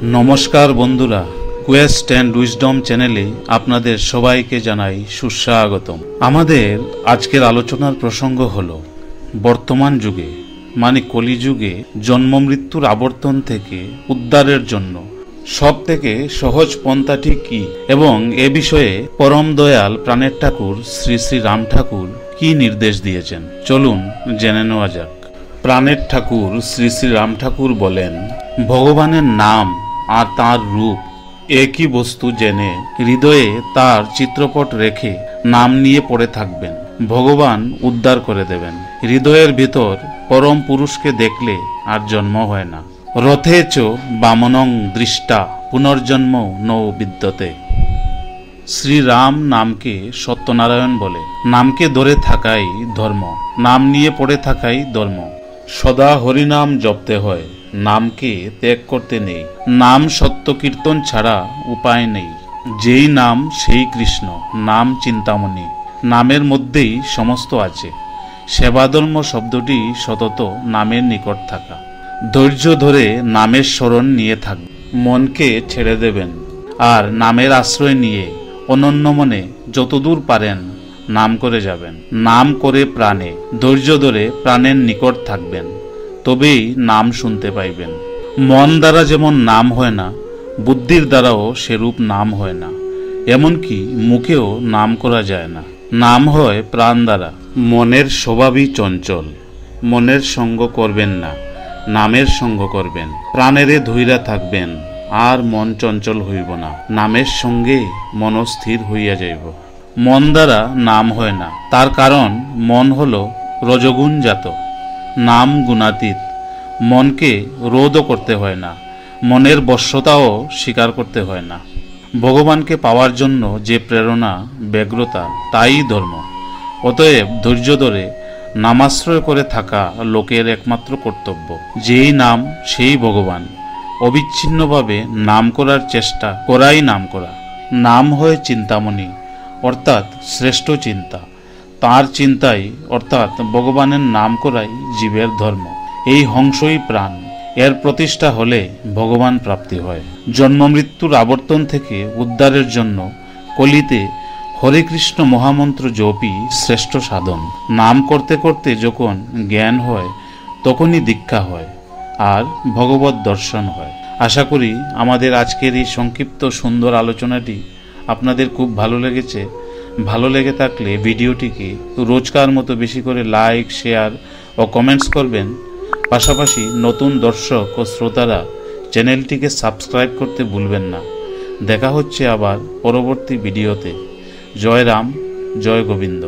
नमस्कार बंधुरा quest and उइजडम चैनेले आपनादेर सबाइके जानाई सुस्वागतम। आमादेर आजकेर आलोचनार प्रसंग हलो बर्तमान जुगे माने कलिजुगे जन्म मृत्युर आवर्तन थेके उद्धारेर जन्य सबथेके सहज पन्थाटी कि एबं ए विषये परम दयाल प्राणेर ठाकुर श्री श्री राम ठाकुर कि निर्देश दिएछेन चलुन जेने नेওয়া যাক। प्राणेर ठाकुर श्री श्री राम ठाकुर बोलेन भगवानेर नाम और तार रूप एक ही वस्तु जेने हृदये तार चित्रपट रेखे नाम निये पड़े थाकबेन भगवान उद्धार करे देवेन। हृदयेर भीतर परम पुरुष के देखले आर जन्म हय ना। रथे च बामनं दृष्टा पुनर्जन्म न विद्यते। श्री राम नाम के सत्यनारायण बोले नाम के धरे थाकाई धर्म नाम निये पड़े थाकाई धर्म। सदा हरिनाम जपते हय नाम के त्याग करते नेই। नाम सत्य कीर्तन छाड़ा उपाय नेই। जेई नाम सेई कृष्ण नाम चिंतामणि नामेर मध्येई समस्त आछे। सेवाधर्म शब्दटी सतत नामेर निकट थाका। धैर्य धरे नामेर शरण निये थाकबेन मन के छेड़े देवेन और नामेर आश्रय निये अनन्य मने যতদূর पारेन नाम करे जाबेन। नाम करे प्राणे धैर्य धरे प्राणेर निकट थाकबेन तबेई नाम शुनते पाइबेन। मन द्वारा जेमन नाम हय ना बुद्धिर द्वाराओ सेरूप नाम हय ना एमनकि मुखेओ नाम करा जाय ना। नाम हय प्राण द्वारा। मनेर स्वभावई चंचल मनेर संग करबेन ना नामेर संग करबेन। प्राणेरे धैर्य थाकबेन आर मन चंचल हইব ना। नामेर संगे मन स्थिर हইয়া যাইব। मन द्वारा नाम हय ना तार कारण मन हलो रजोगुण जात। नाम गुणातीत मन के रोध करते हय ना मनेर बश्यताओ स्वीकार करते हय ना। भगवान के पावार जन्य जे प्रेरणा व्यग्रता ताई धर्म। अतएव धैर्य धरे नामाश्रय करे थाका लोकेर एकमात्र कर्तव्य। जेई नाम सेई भगवान अविच्छिन्नभावे नाम करार चेष्टा कराई नाम करा। नाम हय चिंतामणि अर्थात श्रेष्ठ चिंता। तार चिंताई अर्थात भगवानेर नाम कराई जीवेर धर्म। এই হংসই প্রাণ এর প্রতিষ্ঠা হলে ভগবান প্রাপ্তি হয়। জন্ম মৃত্যুর আবর্তন থেকে উদ্ধারের জন্য কলিতে হরে কৃষ্ণ মহামন্ত্র জপই শ্রেষ্ঠ সাধন। নাম করতে করতে যখন জ্ঞান হয় তখনই দীক্ষা হয় আর ভগবত দর্শন হয়। আশা করি আমাদের আজকের এই সংক্ষিপ্ত সুন্দর আলোচনাটি আপনাদের খুব ভালো লেগেছে। ভালো লেগে থাকলে ভিডিওটিকে রোজকার মতো বেশি করে লাইক শেয়ার ও কমেন্টস করবেন। পাশাপাশি নতুন দর্শক ও শ্রোতারা চ্যানেলটিকে সাবস্ক্রাইব করতে ভুলবেন না। দেখা হচ্ছে আবার পরবর্তী ভিডিওতে। জয় রাম জয় গোবিন্দ।